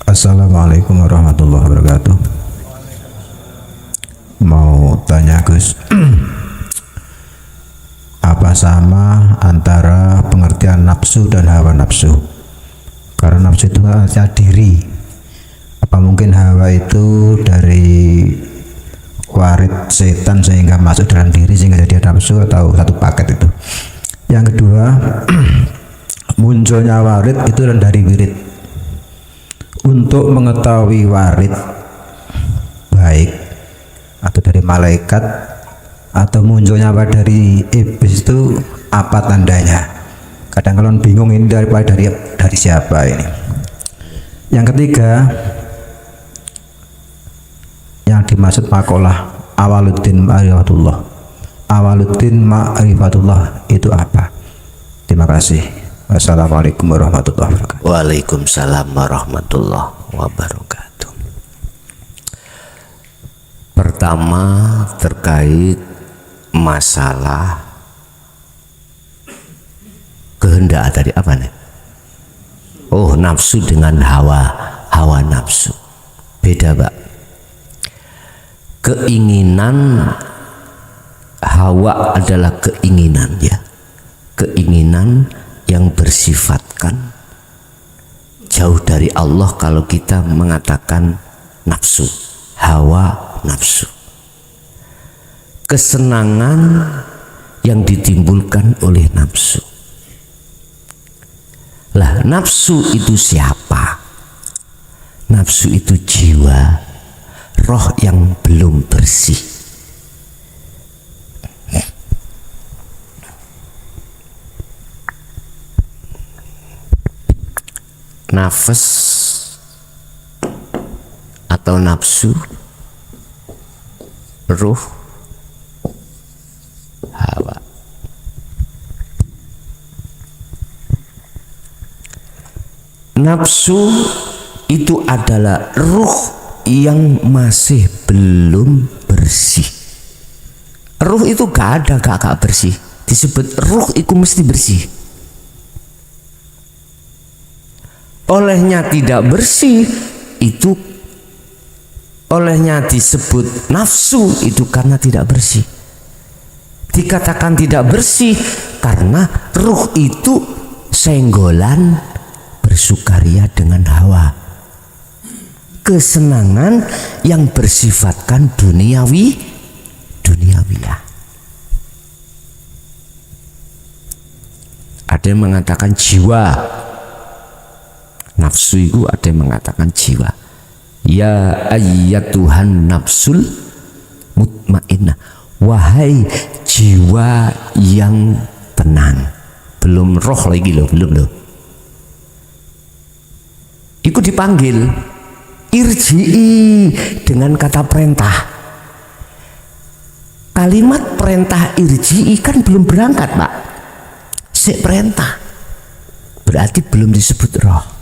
Assalamualaikum warahmatullahi wabarakatuh. Mau tanya Gus, apa sama antara pengertian nafsu dan hawa nafsu? Karena nafsu itu artinya diri. Apa mungkin hawa itu dari warid setan sehingga masuk dalam diri sehingga jadi nafsu, atau satu paket itu? Yang kedua, munculnya warid itu dari wirid. Untuk mengetahui warid baik atau dari malaikat atau munculnya dari iblis itu apa tandanya? Kadang kalian bingung ini dari siapa ini. Yang ketiga, yang dimaksud makalah awaluddin ma'rifatullah. Awaluddin ma'rifatullah itu apa? Terima kasih. Wassalamualaikum warahmatullahi wabarakatuh. Waalaikumsalam warahmatullahi wabarakatuh. Pertama, terkait masalah kehendak tadi apa nih? Oh, nafsu dengan hawa nafsu. Beda, Pak. Keinginan hawa adalah keinginan, ya. Keinginan yang bersifatkan jauh dari Allah kalau kita mengatakan nafsu, hawa nafsu. Kesenangan yang ditimbulkan oleh nafsu. Lah, nafsu itu siapa? Nafsu itu jiwa, roh yang belum bersih. Nafas atau nafsu, ruh, hawa. Nafsu itu adalah ruh yang masih belum bersih. Ruh itu gak ada gak bersih. Disebut ruh itu mesti bersih. Olehnya tidak bersih, itu olehnya disebut nafsu, itu karena tidak bersih. Dikatakan tidak bersih karena ruh itu senggolan bersukaria dengan hawa, kesenangan yang bersifatkan duniawiyah. Ada yang mengatakan jiwa. Nafsu itu ada yang mengatakan jiwa. Ya ayyatuhan nafsul mutmainnah, wahai jiwa yang tenang. Belum roh lagi loh, belum loh. Itu dipanggil irji'i dengan kata perintah. Kalimat perintah irji'i kan belum berangkat, Pak. Sik perintah. Berarti belum disebut roh.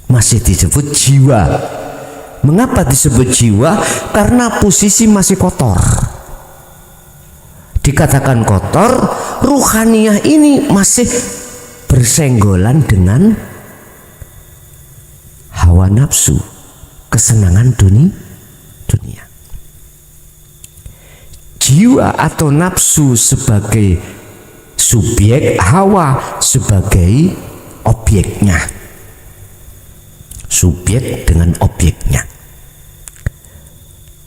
Masih disebut jiwa. Mengapa disebut jiwa? Karena posisi masih kotor. Dikatakan kotor, ruhaniyah ini masih bersenggolan dengan hawa nafsu, kesenangan dunia. Jiwa atau nafsu sebagai subjek, hawa sebagai objeknya. Subjek dengan objeknya.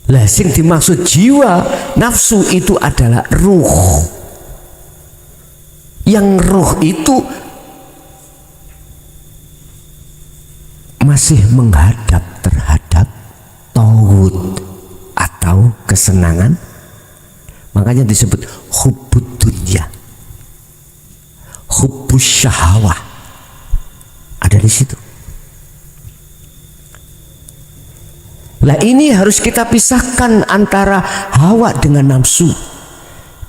Lah, sing dimaksud jiwa, nafsu itu adalah ruh. Yang ruh itu masih menghadap terhadap tauhid atau kesenangan. Makanya disebut hubbud dunya, hubbus syahwah. Ada di situ. Lah, ini harus kita pisahkan antara hawa dengan nafsu.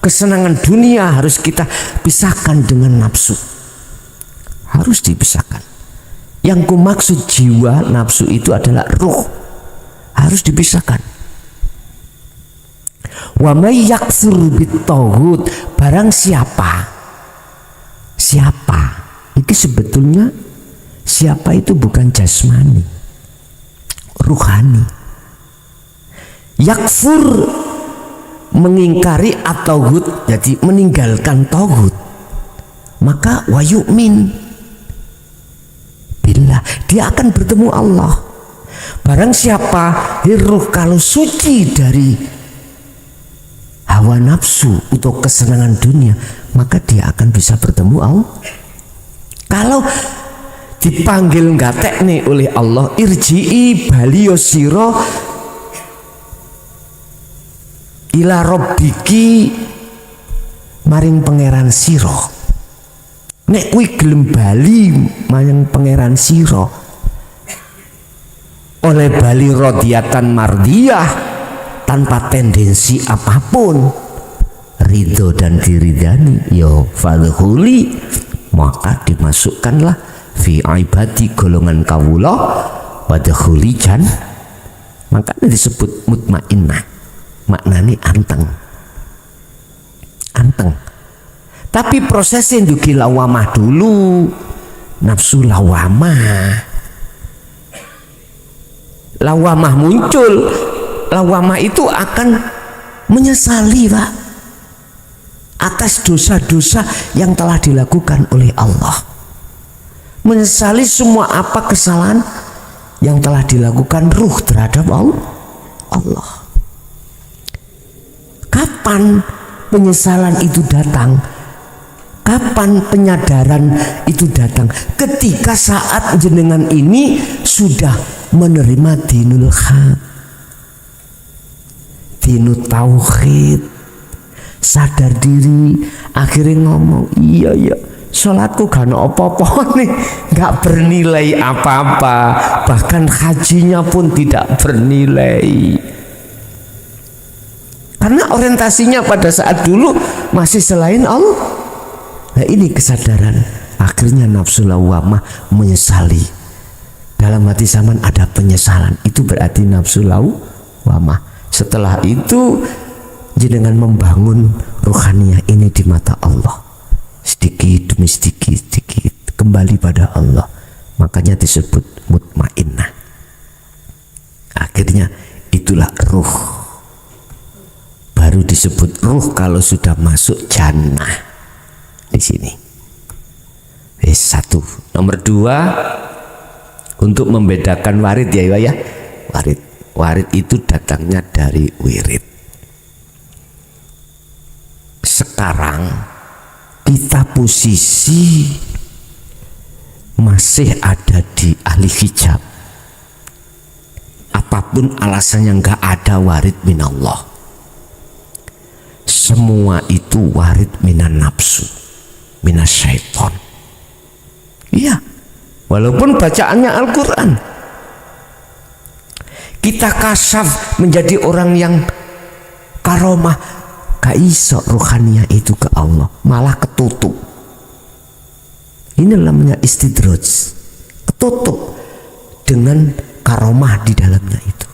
Kesenangan dunia harus kita pisahkan dengan nafsu. Harus dipisahkan. Yang kumaksud jiwa, nafsu itu adalah ruh. Harus dipisahkan. Wa may yakfur bit-taghut, barang siapa ini sebetulnya Siapa itu bukan jasmani, ruhani. Yakfur mengingkari at-tauhid, jadi meninggalkan tauhid. Maka wa yu'min billah, dia akan bertemu Allah. Barang siapa ruh kalau suci dari hawa nafsu untuk kesenangan dunia, maka dia akan bisa bertemu Allah. Kalau dipanggil ngatek nih oleh Allah, irji'i baliyo siro ila rabbiki, maring pangeran siro. Nek kuwi gelem bali maring pangeran siro, oleh bali rodiatan mardiyah, tanpa tendensi apapun, ridho dan diridani, yo fadkhuli, maka dimasukkanlah fi ibadi, golongan kawula, wadkhuli jan, maka disebut mutmainnah, maknane anteng. Tapi prosesnya ndugi lawamah dulu, nafsu lawamah muncul. Lawamah itu akan menyesali, Pak, atas dosa-dosa yang telah dilakukan oleh Allah. Menyesali semua apa kesalahan yang telah dilakukan ruh terhadap Allah. Kapan penyesalan itu datang? Kapan penyadaran itu datang? Ketika saat jenengan ini sudah menerima dinul haq, dinul tauhid, sadar diri, akhirnya ngomong, iya sholatku gak ada apa-apa nih, gak bernilai apa-apa, bahkan hajinya pun tidak bernilai, karena orientasinya pada saat dulu masih selain Allah. Nah, ini kesadaran, akhirnya nafsu lawamah menyesali. Dalam hati zaman ada penyesalan, itu berarti nafsu lawamah. Setelah itu jenengan membangun rohaniah ini di mata Allah, sedikit demi sedikit kembali pada Allah, makanya disebut mutmainnah. Akhirnya itulah ruh, baru disebut ruh kalau sudah masuk jannah di sini. Satu. Nomor dua, untuk membedakan warid ya. Warid itu datangnya dari wirid. Sekarang kita posisi masih ada di ahli hijab. Apapun alasannya nggak ada warid minallah. Semua itu warid minan nafsu, minas syaiton. Iya, walaupun bacaannya Al-Quran, kita kasaf menjadi orang yang karomah, gak iso rohaniah itu ke Allah, malah ketutup. Ini namanya istidraj, ketutup dengan karomah di dalamnya itu.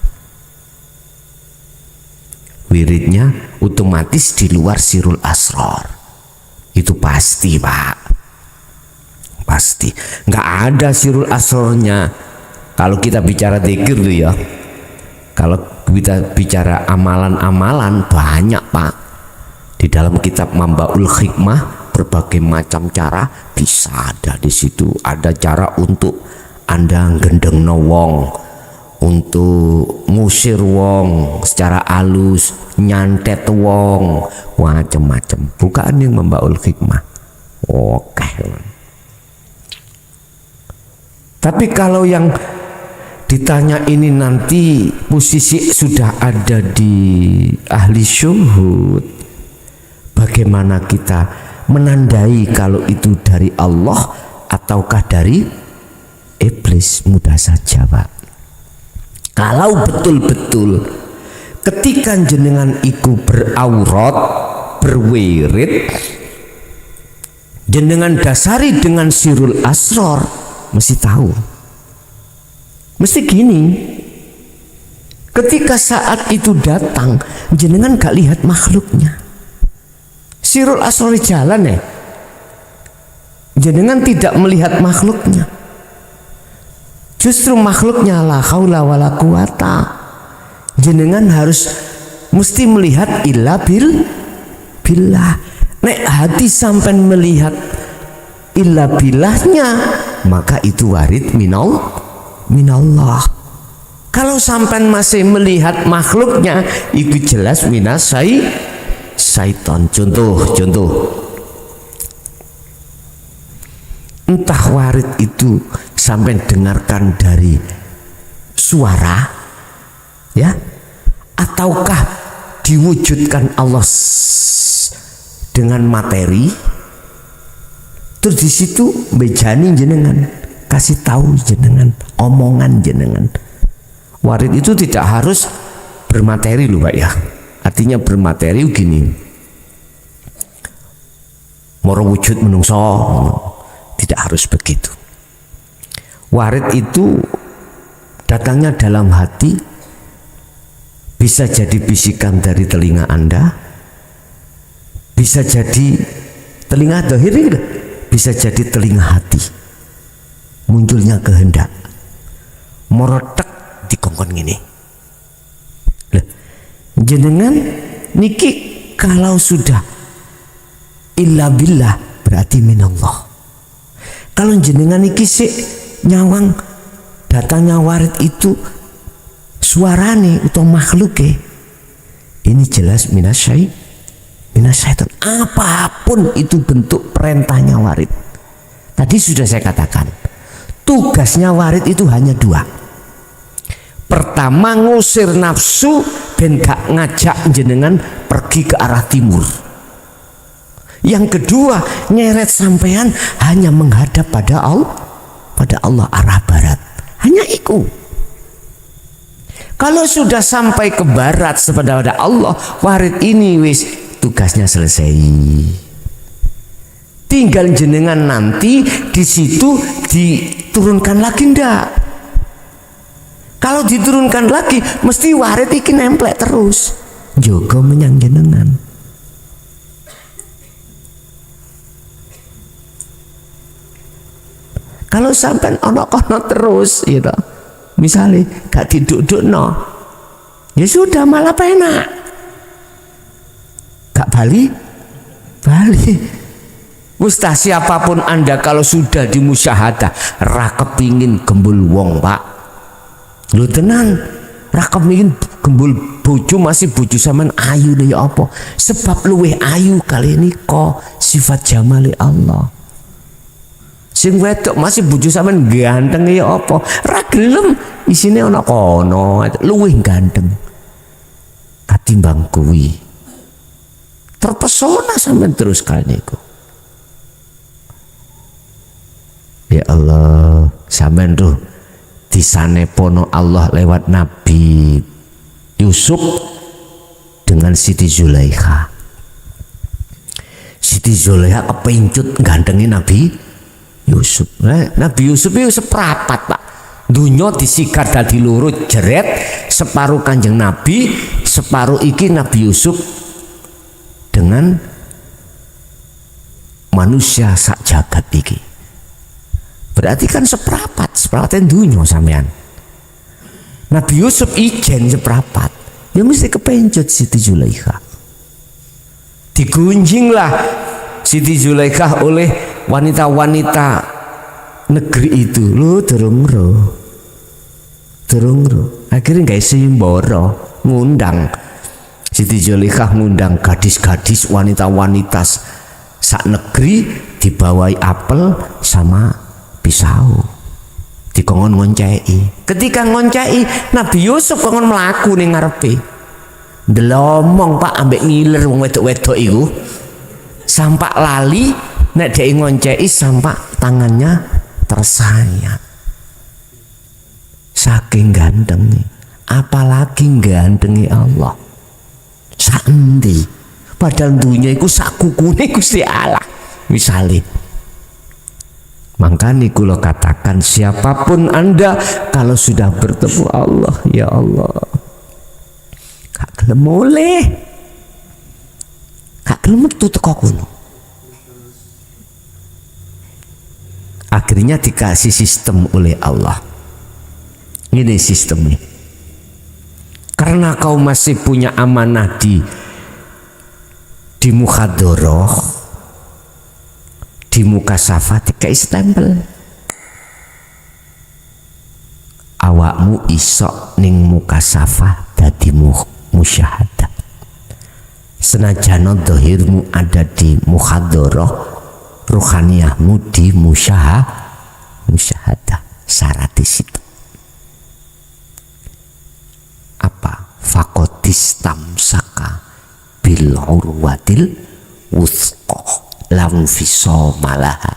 Wiridnya otomatis di luar sirul asrar, itu pasti, Pak, pasti. Nggak ada sirul asrornya kalau kita bicara dzikir tuh ya. Kalau kita bicara amalan-amalan banyak, Pak, di dalam kitab Mambaul Hikmah, berbagai macam cara bisa ada di situ. Ada cara untuk Anda gendeng wong, untuk ngusir wong secara halus, nyantet wong, macam-macam. Bukaan yang Mambaul Hikmah. Oke. Tapi kalau yang ditanya ini nanti posisi sudah ada di ahli syuhud, bagaimana kita menandai kalau itu dari Allah ataukah dari iblis? Mudah saja, Pak. Kalau betul-betul ketika jenengan iku beraurat, berwirid, jenengan dasari dengan sirul asror, mesti tahu, mesti gini, ketika saat itu datang jenengan gak lihat makhluknya, sirul asror jalan ya, jenengan tidak melihat makhluknya, Justru makhluknya la haula wala quwata. Jenengan harus mesti melihat illa billah. Nek hati sampai melihat illa billahnya, maka itu warid minallah. Kalau sampai masih melihat makhluknya, itu jelas syaitan. Contoh, entah warid itu sampai dengarkan dari suara, ya, ataukah diwujudkan Allah dengan materi. Terus di situ bejani jenengan, kasih tahu jenengan, omongan jenengan. Warid itu tidak harus bermateri loh Pak ya. Artinya bermateri gini, moro wujud menungso, tidak harus begitu. Warid itu datangnya dalam hati, bisa jadi bisikan dari telinga Anda, bisa jadi telinga dohir, bisa jadi telinga hati. Munculnya kehendak, morotek dikongkon gini. Jenengan niki kalau sudah illa billah berarti minallah. Kalau jenengan niki sik nyawang datangnya warid itu suarane atau makhluknya, ini jelas minasyaitan. Apapun itu bentuk perintahnya warid. Tadi sudah saya katakan, tugasnya warid itu hanya dua. Pertama, ngusir nafsu ben gak ngajak jenengan pergi ke arah timur. Yang kedua, nyeret sampean hanya menghadap pada Allah arah barat. Hanya itu. Kalau sudah sampai ke barat kepada Allah, warid ini wis tugasnya selesai. Tinggal jenengan nanti di situ diturunkan lagi ndak? Kalau diturunkan lagi, mesti warid iki nemplek terus. Jogo menyang jenengan. Kalau sampai ono kono terus, gitu. Misalnya gak diduduk-no, ya sudah malah penak. Gak bali. Ustaz, siapapun Anda kalau sudah dimusyahadah, ra kepingin gembul wong Pak. Lu tenan, ra kepingin gembul bojo, masih bojo sampean ayu deh apa? Sebab luweh ayu kali ini kok sifat jamali Allah. Sing wedok masih bojo sampean ganteng ya apa? Ra gelem isine ana kono, luwih ganteng. Katimbang kuwi. Terpesona sampean terus kali niku. Ya Allah, sampean tuh disanepono Allah lewat Nabi Yusuf dengan Siti Zulaikha. Siti Zulaikha kepincut gantengin Nabi Yusuf. Nabi Yusuf itu seprapat Pak. Dunya disikat dadi loro jeret, separuh Kanjeng Nabi, separuh iki Nabi Yusuf dengan manusia sak jagat iki. Berarti kan seperapat dunya sampean. Nabi Yusuf ijen seprapat, ya mesti kepencut Siti Zulaikha. Digunjinglah Siti Zulaikha oleh wanita-wanita negeri itu. Lu durung ro. Akhirnya gak semboro ngundang. Siti Zulaikha ngundang gadis-gadis, wanita-wanita sak negeri, dibawai apel sama pisau, dikongkon ngoncei. Ketika ngoncei, Nabi Yusuf kongkon melaku ning ngarepe. Delomong Pak ambek ngiler wong wedok-wedok iku. Sampak lali nek dhek ngoncei, sampak tangannya tersayat. Saking gantengnya, apalagi gantengi Allah. Saendi padahal dunia iku sak kukune Gusti Allah. Misale makanya kula katakan, siapapun Anda kalau sudah bertemu Allah, ya Allah, gak gelem oleh, gak gelem metu teko kono. Akhirnya dikasih sistem oleh Allah. Ini sistemnya. Karena kau masih punya amanah di mukhadoroh, di mukasafah, dikai stempel. Awakmu isok ning mukasafah dadi musyahadah. Senajana dohirmu ada di mukhadoroh, ruhaniyahmu di musyahadah. Syarat di situ. Apa? Fakotistam saka bil urwatil wuthqa lam fiso malaha.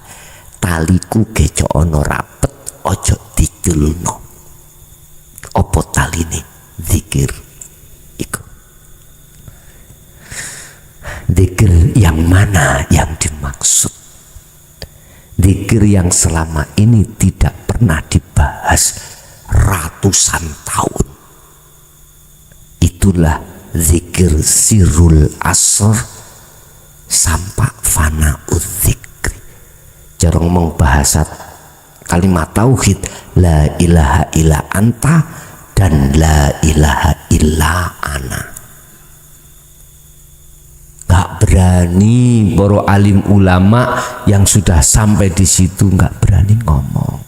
Taliku keco ono rapet ojo diculno. Opo taline zikir iku. Zikir yang mana yang dimaksud? Zikir yang selama ini tidak pernah dibahas ratusan tahun. Itulah zikir sirrul asr sampai fana'ud zikri. Jarang membahas kalimat tauhid la ilaha illa anta dan la ilaha illa ana. Gak berani para alim ulama yang sudah sampai di situ gak berani ngomong.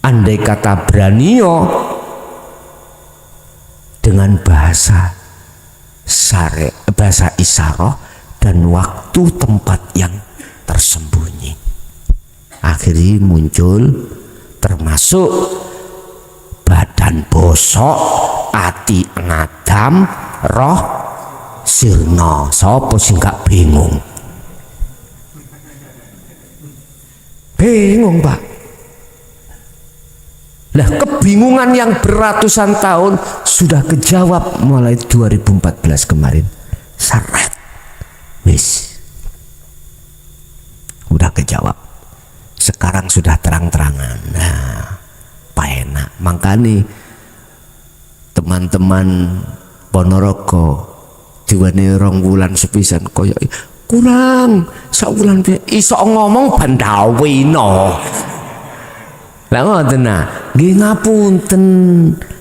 Andai kata berani yo dengan bahasa bahasa isyarah dan waktu tempat yang tersembunyi. Akhirnya muncul termasuk badan bosok, ati ngadam, roh sirna. Sapa sing gak bingung? Bingung, Pak. Lah kebingungan yang beratusan tahun sudah kejawab mulai 2014 kemarin. Seret. Wis. Udah kejawab. Sekarang sudah terang-terangan. Nah, enak. Makanya teman-teman Ponorogo diwane 2 wulan sepisan koyo kurang saulan iso ngomong bandawino. Lah ngoten nah, nggih ngapunten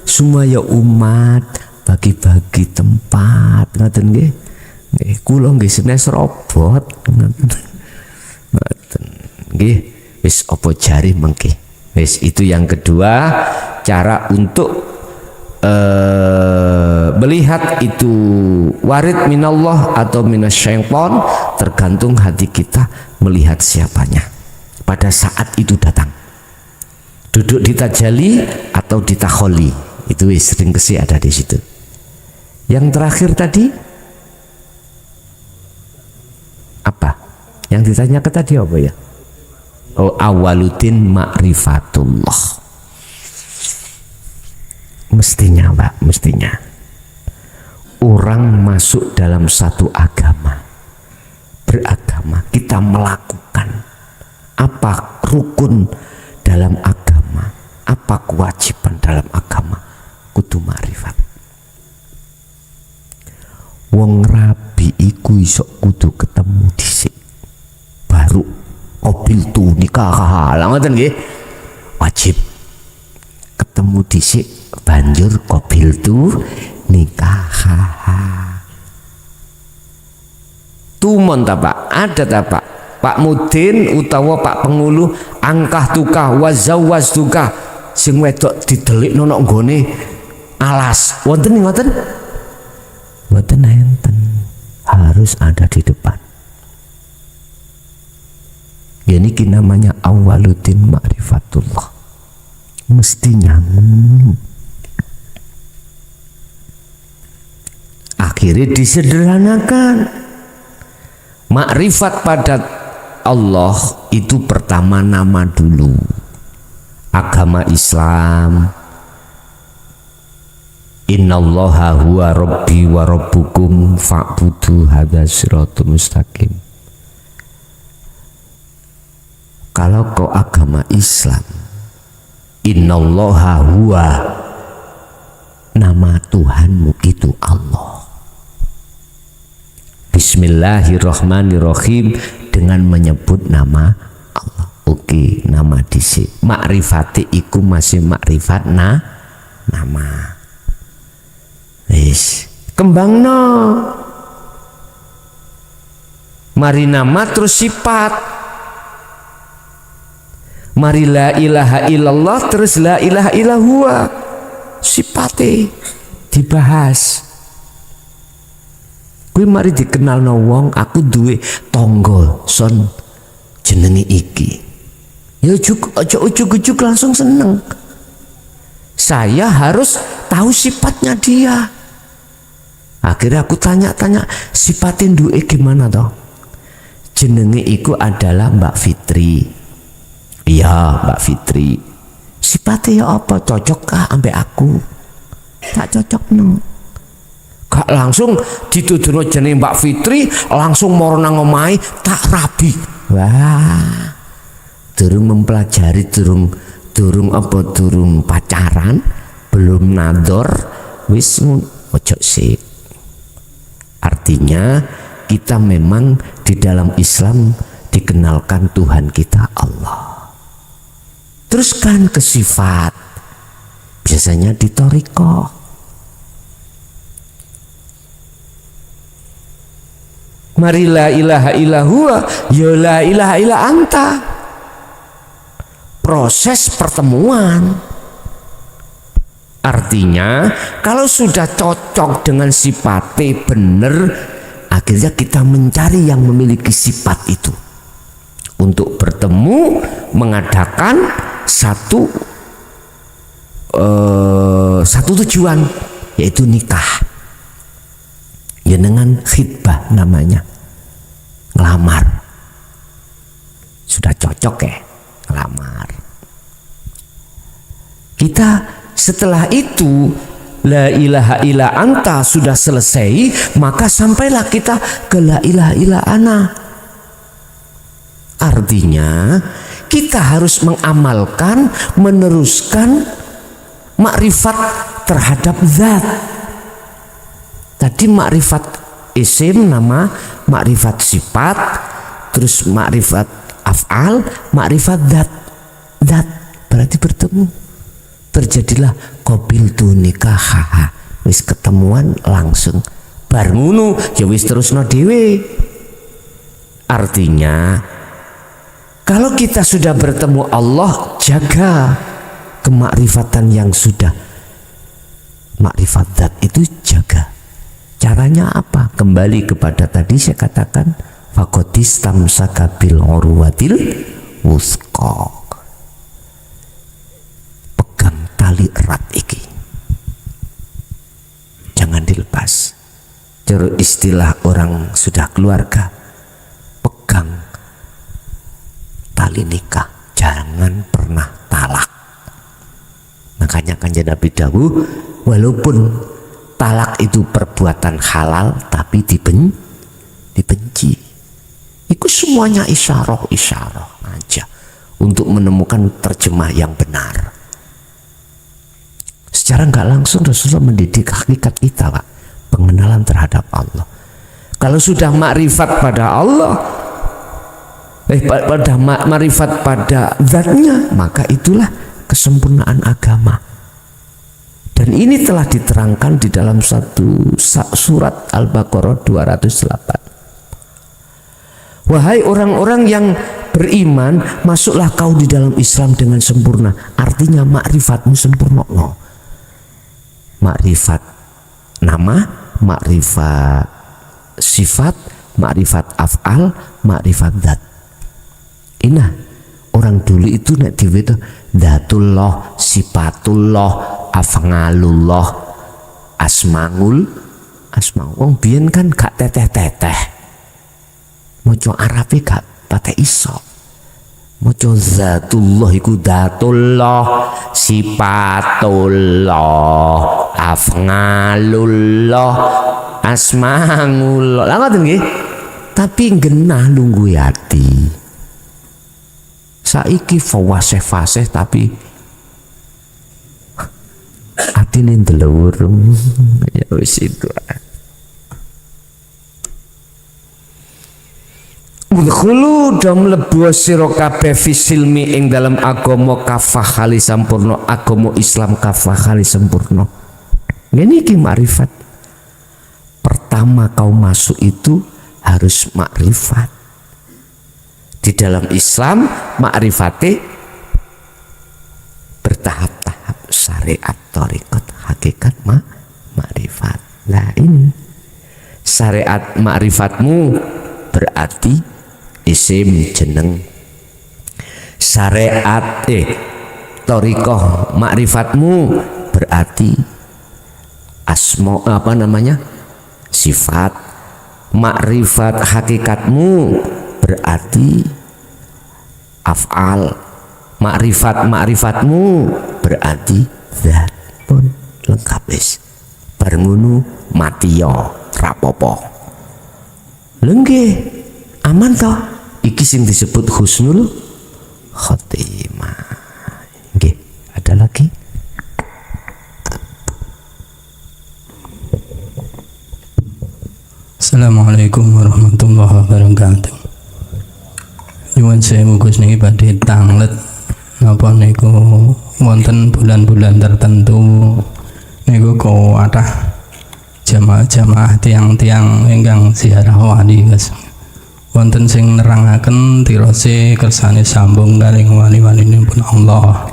sumaya umat bagi-bagi tempat ngoten nggih. Nggih kula nggih senes robot ngoten. Nggih wis apa jari mengki. Wis itu yang kedua cara untuk melihat itu warid minallah atau minasyaiton, tergantung hati kita melihat siapanya pada saat itu datang. Duduk di tajalli atau di takholi, itu sering kesi ada di situ. Yang terakhir tadi apa? Yang ditanya ke tadi apa ya? Oh, awaludin ma'rifatullah. Mestinya Pak, mestinya orang masuk dalam satu agama, beragama, kita melakukan apa rukun dalam agama, apa kewajiban dalam agama, kudu ma'rifat. Wong rabi iku iso kudu ketemu dhisik baru qabil tu nikah. Lah ngoten nggih, wajib ketemu dhisik banjur qabil tu nikah. Tumon ta Pak, ada ta Pak? Pak Mudin utawa Pak Pengulu angkah tukah wazawaz tukah sing wedok didelikno nang nggone alas. Wonten ngoten? Mboten enten. Harus ada di depan. Ya niki namanya awaludin ma'rifatullah. Mestinya akhirnya disederhanakan. Makrifat pada Allah itu pertama nama dulu. Agama Islam, innallaha huwa rabbi wa rabbukum fa'budu hadza siratal mustaqim. Kalau kau agama Islam, innallaha huwa, nama Tuhanmu itu Allah. Bismillahirrahmanirrahim, dengan menyebut nama Allah. Oke, nama dhisik. Makrifate iku masih makrifat nama. Wis, kembangno. Mari nama terus sifat. Mari la ilaha illallah terus la ilaha illahua. Sifate dibahas. Kuwi mari dikenalno wong, aku duwe tangga son jenenge iki. Ya aja ujuk-ujuk langsung seneng. Saya harus tahu sifatnya dia. Akhirnya aku tanya-tanya sifatin duwe gimana toh? Jenenge iku adalah Mbak Fitri. Iya, Mbak Fitri. Sifatnya ya apa? Cocok kah ambek aku? Tak cocok no. Gak langsung dituduhno jenenge Mbak Fitri, langsung moro nang omahe tak rabi. Wah. Durung mempelajari, durung pacaran, belum nador, wis ojo sih. Artinya kita memang di dalam Islam dikenalkan Tuhan kita Allah. Teruskan ke sifat, biasanya di thariqah. Mari la ilaha illahua, ya la ilaha illa anta. Proses pertemuan. Artinya kalau sudah cocok dengan sifatnya benar, akhirnya kita mencari yang memiliki sifat itu untuk bertemu, mengadakan satu tujuan, yaitu nikah. Ya dengan khitbah namanya, ngelamar. Sudah cocok ya, ngelamar. Kita setelah itu la ilaha illa anta sudah selesai, maka sampailah kita ke la ilaha illa ana. Artinya kita harus mengamalkan, meneruskan makrifat terhadap zat. Tadi makrifat isim nama, makrifat sifat, terus makrifat af'al, makrifat zat. Zat berarti bertemu. Terjadilah qabiltu nikahaha. Wis ketemuan langsung. Bar ngono ya wis terusno dhewe. Artinya kalau kita sudah bertemu Allah, jaga kemakrifatan yang sudah makrifat zat itu jaga. Caranya apa? Kembali kepada tadi saya katakan faqadis tamsaka bil urwatil wuthqa. Pegang tali erat iki. Jangan dilepas. Cara istilah orang sudah keluarga, pegang tali nikah, jangan pernah talak. Makanya Kanjeng Nabi dawuh, walaupun talak itu perbuatan halal tapi dibenci. Itu semuanya isyarah aja untuk menemukan terjemah yang benar. Secara nggak langsung Rasulullah mendidik hakikat kita, Pak, pengenalan terhadap Allah. Kalau sudah makrifat pada Allah, pada makrifat pada zatnya, maka itulah kesempurnaan agama. Dan ini telah diterangkan di dalam satu surat Al-Baqarah 208. Wahai orang-orang yang beriman, masuklah kau di dalam Islam dengan sempurna. Artinya makrifatmu sempurna. No. Makrifat nama, makrifat sifat, makrifat af'al, makrifat zat. Inah, orang dulu itu nek dhewe itu dzatullah, sifatullah, af'alullah, asmaul. Wong biyen kan gak teteh-teteh. Maca Arabe gak patek iso. Maca zatullah iku dzatullah, sifatullah, af'alullah, asmaul. Lah ngoten nggih. Tapi genah lungguh ati. Saiki fawasih tapi atine ndelur. Ya wis itu. Udkhulu do mlebu sira kabeh fisilmi ing dalam agama kafah kali sampurna, agama Islam kafah kali sempurna. Ngene iki makrifat. Pertama kau masuk itu harus makrifat. Di dalam Islam makrifate bertahap-tahap, syariat, thariqat, hakikat, makrifat. Nah ini syariat makrifatmu berarti isim jeneng. Syariat thariqah makrifatmu berarti asma sifat. Makrifat hakikatmu berarti af'al. Makrifat-makrifatmu berarti zat. Pun lengkap wis. Bar ngono mati ya rapopo. Lenggih aman toh? Iki sing disebut husnul khotimah. Nggih, ada lagi? Assalamualaikum warahmatullahi wabarakatuh. Nyuwun sewu Gus niki badhe tanglet napa niku wonten bulan-bulan tertentu niku kathah jamaah-jamaah tiang-tiang ingkang ziarah wali Gus. Wonten sing nerangaken tirose kersane sambung kalih wali-walinipun Allah.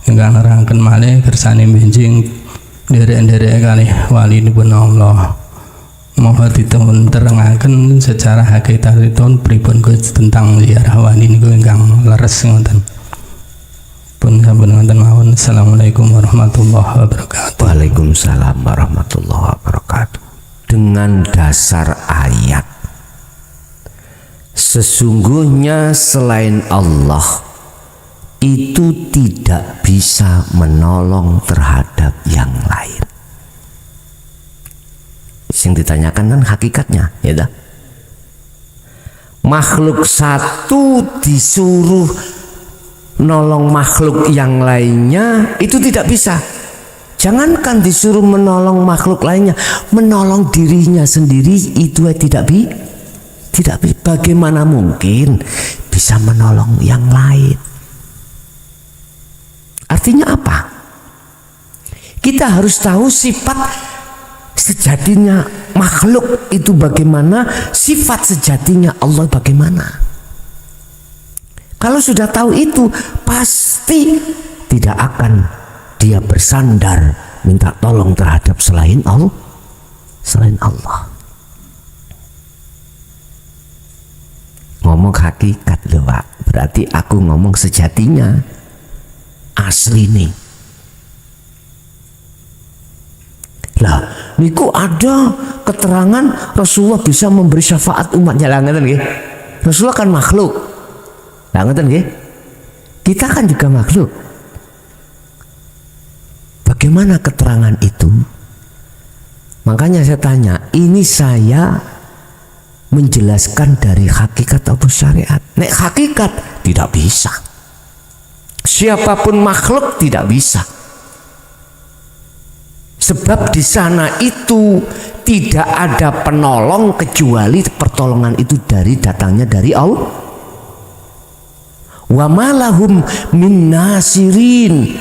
Ingkang nerangaken malih kersane benjing nderek-nderek kalih walinipun Allah. Mohon diterangaken secara hakikatipun pripun Gus tentang ziarah wali niku ingkang leres ngoten. Pun sampun ngoten mawon. Assalamualaikum warahmatullahi wabarakatuh. Waalaikumsalam warahmatullahi wabarakatuh. Dengan dasar ayat, sesungguhnya selain Allah itu tidak bisa menolong terhadap yang lain. Yang ditanyakan kan hakikatnya, ya dah. Makhluk satu disuruh nolong makhluk yang lainnya itu tidak bisa. Jangankan disuruh menolong makhluk lainnya, menolong dirinya sendiri itu tidak bisa. Bagaimana mungkin bisa menolong yang lain? Artinya apa? Kita harus tahu sifat sejatinya makhluk itu bagaimana, sifat sejatinya Allah bagaimana. Kalau sudah tahu itu, pasti tidak akan dia bersandar minta tolong terhadap selain Allah. Ngomong hakikat loh Pak, berarti aku ngomong sejatinya, asli nih. Lah, niku ada keterangan Rasulullah bisa memberi syafaat umatnya. Lah ngeten nggih. Rasulullah kan makhluk. Lah ngeten nggih. Kita kan juga makhluk. Bagaimana keterangan itu? Makanya saya tanya, ini saya menjelaskan dari hakikat atau syariat. Nek hakikat tidak bisa. Siapapun makhluk tidak bisa. Sebab di sana itu tidak ada penolong kecuali pertolongan itu datangnya dari Allah. Wa malahum min nasirin,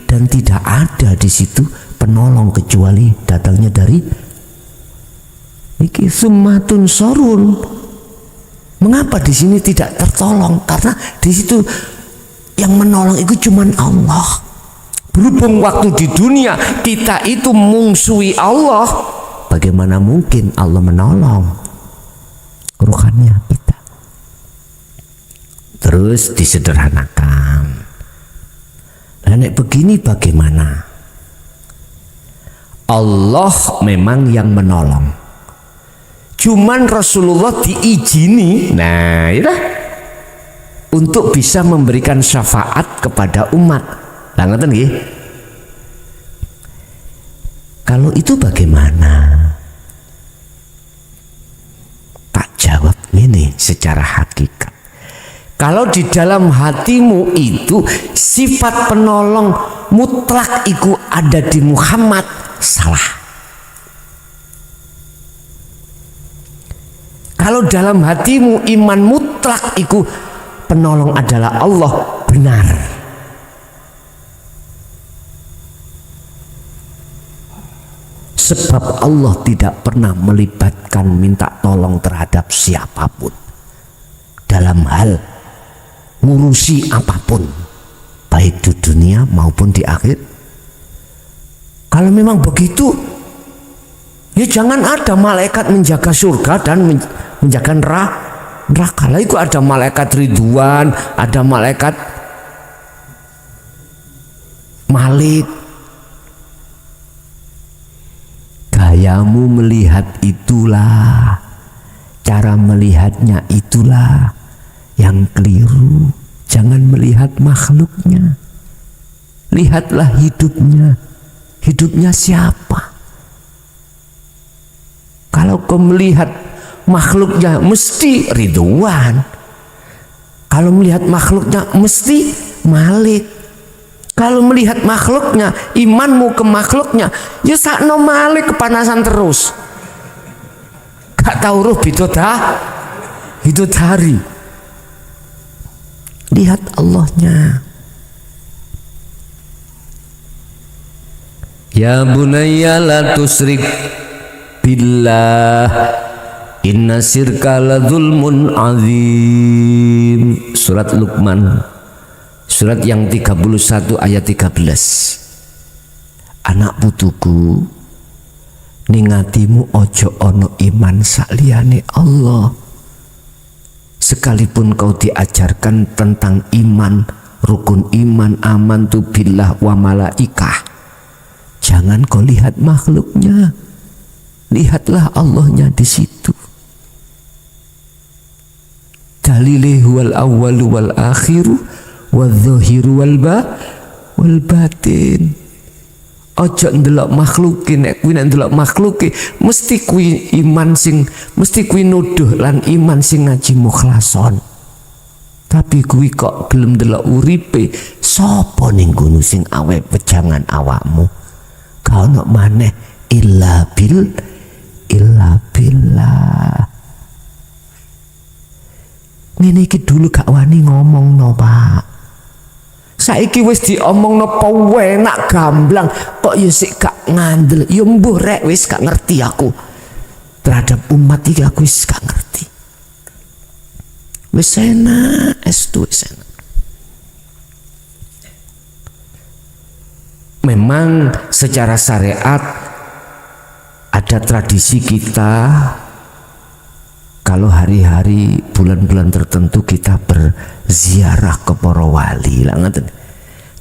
dan tidak ada di situ penolong kecuali datangnya dari iki summatun sorun. Mengapa di sini tidak tertolong? Karena di situ yang menolong itu cuma Allah. Berhubung waktu di dunia kita itu mungsuhi Allah, bagaimana mungkin Allah menolong ruhannya kita? Terus disederhanakan. Nah, nek begini bagaimana? Allah memang yang menolong. Cuman Rasulullah diizini, nah itu untuk bisa memberikan syafaat kepada umat. Lah ngoten nggih. Kalau itu bagaimana? Tak jawab ini secara hakikat. Kalau di dalam hatimu itu sifat penolong mutlak itu ada di Muhammad, salah. Kalau dalam hatimu iman mutlak iku penolong adalah Allah, benar. Sebab Allah tidak pernah melibatkan minta tolong terhadap siapapun dalam hal ngurusi apapun, baik di dunia maupun di akhir. Kalau memang begitu, ya jangan ada malaikat menjaga surga dan menjaga neraka. Lah itu ada malaikat Ridwan, ada malaikat Malik. Gayamu melihat itulah, cara melihatnya itulah yang keliru. Jangan melihat makhluknya, lihatlah hidupnya. Hidupnya siapa? Kalau kau melihat makhluknya mesti Ridwan, kalau melihat makhluknya mesti Malik. Kalau melihat makhluknya, imanmu ke makhluknya, ya sakno Malik kepanasan terus. Gak tahu ruh bidodari. Lihat Allahnya. Ya bunayya la tusrik billah, inna syirka la zulmun azim. Surat Luqman, surat yang 31 ayat 13. Anak putuku, ningatimu ojo ono iman saliyane Allah. Sekalipun kau diajarkan tentang iman, rukun iman, amantu billah wa malaikah, jangan kau lihat makhluknya, lihatlah Allahnya di situ. Dalilih wal awwalu wal akhiru wal zahiru wal batin. Ojo ndelok makhluke, nek kuwi nek ndelok makhluke mesti kuwi iman sing, mesti kuwi nuduh lan iman sing ngaji mukhlason. Tapi kuwi kok gelem ndelok uripe, sapa ning kono sing awe pejangan awakmu? Kau nak maneh illa billah. Ngene iki dulu gak wani ngomong no Pak. Saiki wis diomongno penak gamblang, kok ya sik gak ngandel. Ya mbuh rek wis gak ngerti aku. Terhadap umat iki aku wis gak ngerti. Wis enak, wis enak. Memang secara syariat ada tradisi kita, kalau hari-hari bulan-bulan tertentu kita berziarah ke para wali.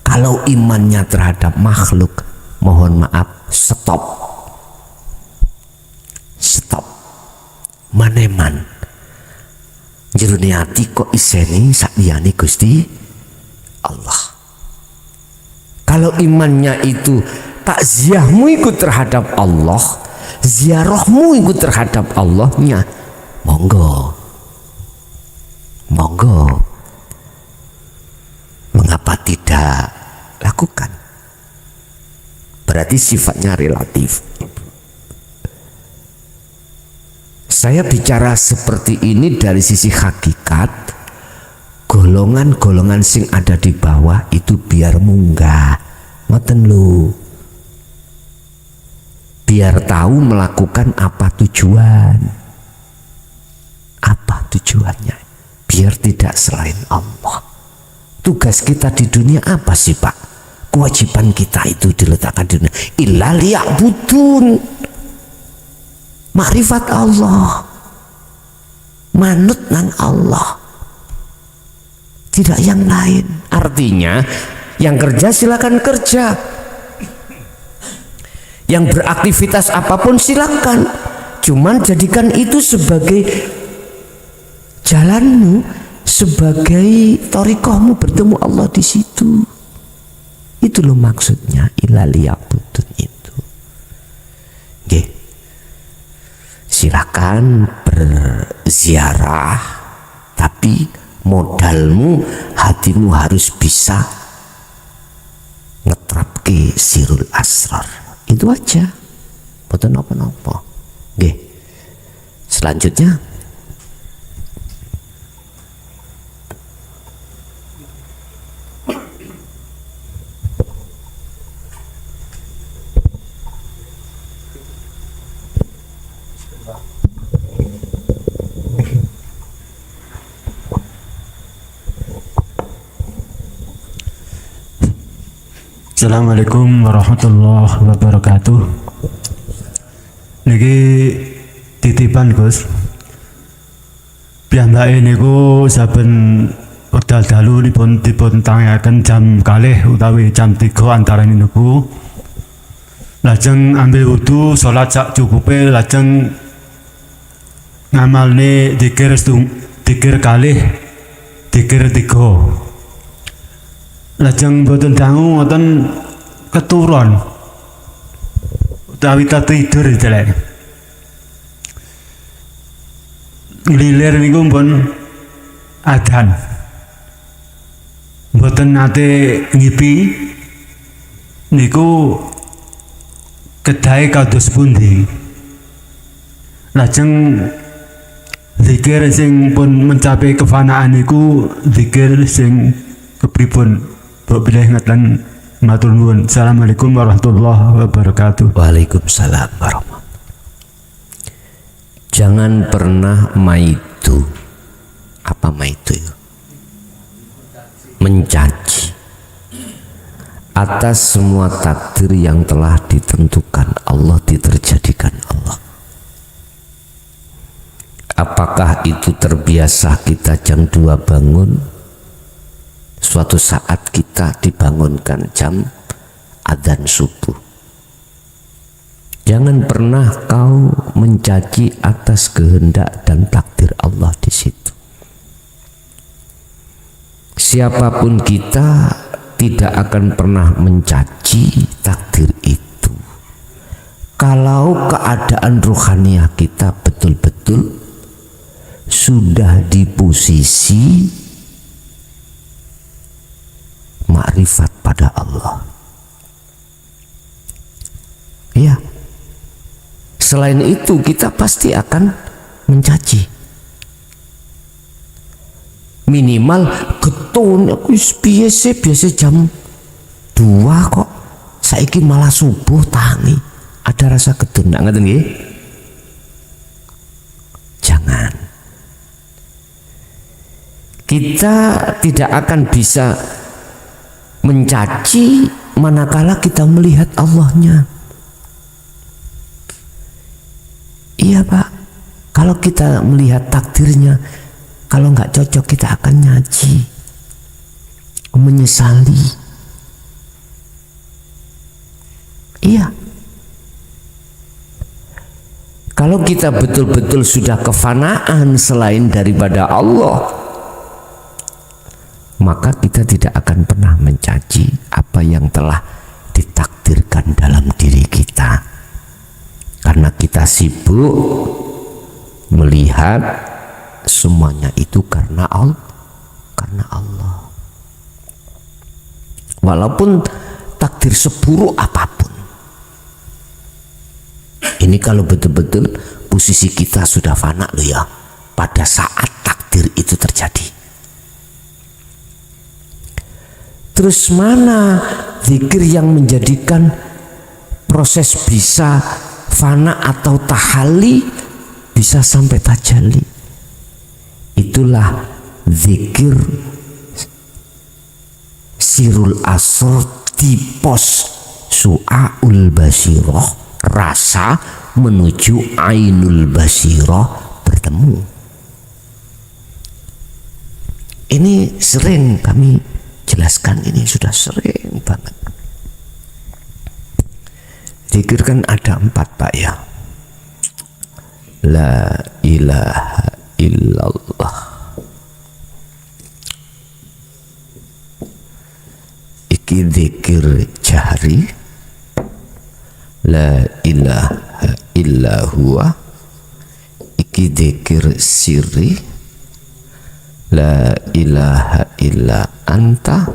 Kalau imannya terhadap makhluk, mohon maaf, stop. Maneman jerone ati kok iseni sakliyane Gusti Allah. Kalau imannya itu takziahmu ikut terhadap Allah, ziarahmu ikut terhadap Allahnya, monggo. Mengapa tidak lakukan? Berarti sifatnya relatif. Saya bicara seperti ini dari sisi hakikat. Golongan-golongan sing ada di bawah itu biar munggah, ngoten lho. Biar tahu melakukan apa tujuan. Apa tujuannya? Biar tidak selain Allah. Tugas kita di dunia apa sih Pak? Kewajiban kita itu diletakkan di dunia. Illa liya'budun. Makrifat Allah. Manut nang Allah. Tidak yang lain. Artinya yang kerja silakan kerja. Yang beraktivitas apapun silakan. Cuman jadikan itu sebagai jalanmu, sebagai thariqahmu bertemu Allah di situ. Itu loh maksudnya illa liya'budun itu. Nggih. Silakan berziarah, tapi modalmu, hatimu harus bisa ngetrapke sirul asrar. Itu aja. Boten napa-napa. Nggih. Selanjutnya Assalamualaikum warahmatullahi wabarakatuh. Niki titipan Gus. Piyambake niku saben wekdal dalu dipun tangaken jam 2 utawi jam 3 antarané niku. Lajeng ambil wudu, salat sak cukupe, lajeng ngamalne dzikir kalih, dzikir 3. Lajeng boten dangu ngoten keturun utawi tidur jelek. Lilir niku pun adzan. Boten nate ngipi niku kedahe kados pundi. Lajeng zikir sing pun mencapai kefanaan niku zikir sing kepripun? Mbok bilih ngeten matur nuwun. Assalamualaikum warahmatullahi wabarakatuh. Waalaikumsalam warahmatullahi. Jangan pernah maitu. Apa maitu? Mencaci atas semua takdir yang telah ditentukan Allah, diterjadikan Allah. Apakah itu terbiasa kita jam 2 bangun, suatu saat kita dibangunkan jam adzan subuh. Jangan pernah kau mencaci atas kehendak dan takdir Allah di situ. Siapapun kita tidak akan pernah mencaci takdir itu. Kalau keadaan rohaniah kita betul-betul sudah di posisi makrifat pada Allah. Ya. Selain itu kita pasti akan mencaci. Minimal getun aku biasa jam 2 kok saiki malah subuh tangi. Ada rasa getun ndak ngeten nggih? Jangan. Kita tidak akan bisa mencaci manakala kita melihat Allahnya. Iya Pak, kalau kita melihat takdirnya, kalau nggak cocok kita akan nyaci, menyesali. Iya. Kalau kita betul-betul sudah kefanaan selain daripada Allah, maka kita tidak akan pernah mencaci apa yang telah ditakdirkan dalam diri kita. Karena kita sibuk melihat semuanya itu karena Allah. Walaupun takdir seburuk apapun. Ini kalau betul-betul posisi kita sudah fana loh ya, pada saat takdir itu terjadi. Terus mana zikir yang menjadikan proses bisa fana atau tahalli bisa sampai tajalli? Itulah zikir sirul asr di pos su'aul basirah, rasa menuju ainul basirah bertemu. Ini sering kami jelaskan, ini sudah sering banget. Zikir kan ada 4 Pak ya. La ilaha illallah, iki zikir jahri. La ilaha illahuwa, iki zikir sirri. La ilaha illa anta,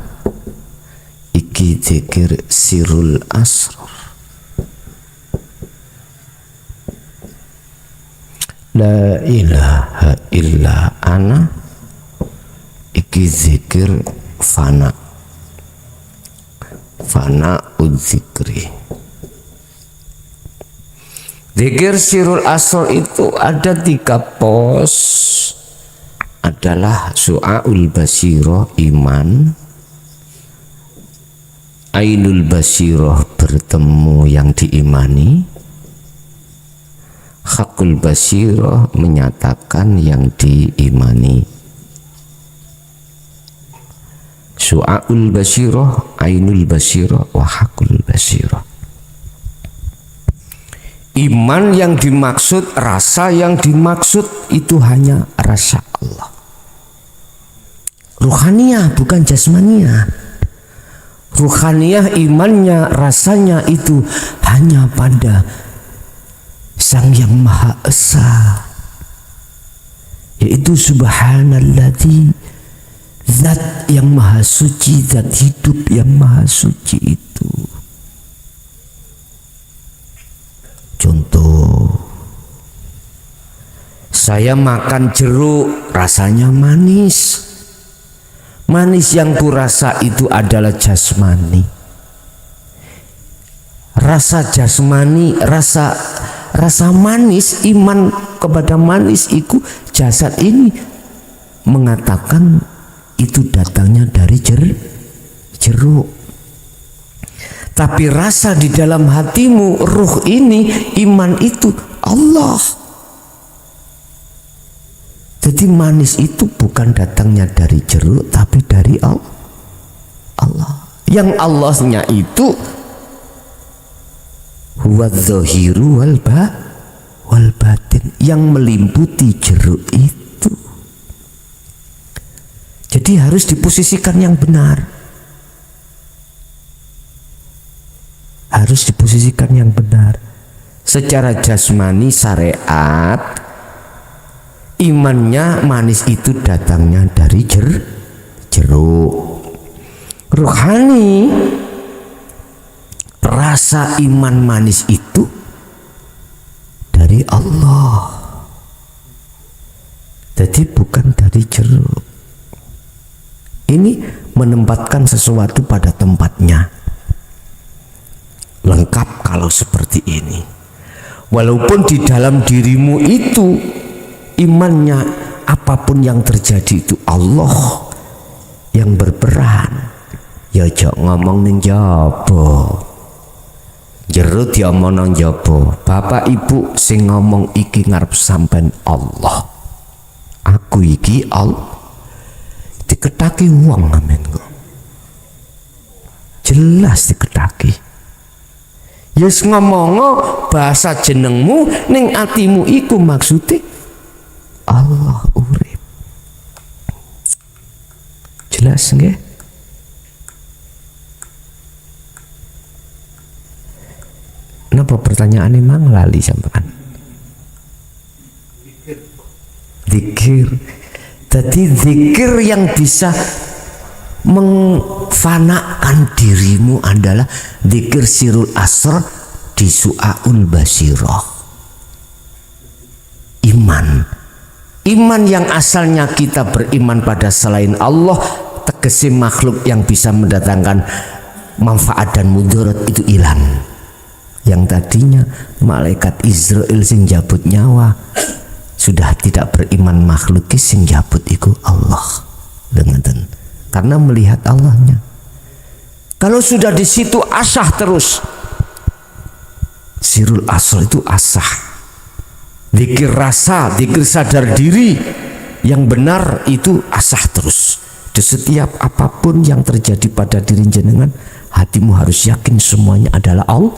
iki zikir sirul asrar. La ilaha illa ana, iki zikir fana. Fana udzikri. Zikir sirul asr itu ada 3 pos. Adalah su'aul basirah iman, ainul basirah bertemu yang diimani, hakul basirah menyatakan yang diimani. Su'aul basirah, ainul basirah, wa hakul basirah. Iman yang dimaksud, rasa yang dimaksud itu hanya rasa Allah. Ruhaniyah bukan jasmaniyah. Ruhaniyah imannya, rasanya itu hanya pada Sang Yang Maha Esa, yaitu Subhanalladzi, zat yang maha suci, zat hidup yang maha suci itu. Contoh, saya makan jeruk, rasanya manis. Manis yang kurasa itu adalah jasmani. Rasa jasmani, rasa manis, iman kepada manis itu, jasad ini mengatakan itu datangnya dari jeruk. Tapi rasa di dalam hatimu, ruh ini, iman itu Allah. Jadi manis itu bukan datangnya dari jeruk, tapi dari Allah. Yang Allahnya itu huwa dzahiru wal batin, yang melimputi jeruk itu. Jadi harus diposisikan yang benar. Harus diposisikan yang benar. Secara jasmani syariat, imannya manis itu datangnya dari jeruk. Rohani, rasa iman manis itu dari Allah. Jadi bukan dari jeruk. Ini menempatkan sesuatu pada tempatnya. Lengkap kalau seperti ini. Walaupun di dalam dirimu itu imannya, apapun yang terjadi itu Allah yang berperan. Ya jok ngomong ning jaba, jeruk diomong nang jaba. Bapak ibu sing ngomong iki ngarep sampean Allah. Aku iki Allah. Diketaki wong amen kok. Jelas diketaki. Yes ngomongo bahasa jenengmu ning atimu iku maksudnya Allah urip. Jelas nggih? Napa pertanyaane mang lali sampean? Zikir. Jadi zikir yang bisa mengfanakan dirimu adalah zikir sirul asr di su'aul basirah. Iman yang asalnya kita beriman pada selain Allah, tegesi makhluk yang bisa mendatangkan manfaat dan mudarat itu hilang. Yang tadinya malaikat Israel sing jabut nyawa, sudah tidak beriman makhluk sing jabut itu Allah. Dengan karena melihat Allahnya. Kalau sudah di situ asah terus. Sirul asr itu asah. Zikir rasa, zikir sadar diri yang benar itu asah terus. Di setiap apapun yang terjadi pada diri jenengan, hatimu harus yakin semuanya adalah Allah.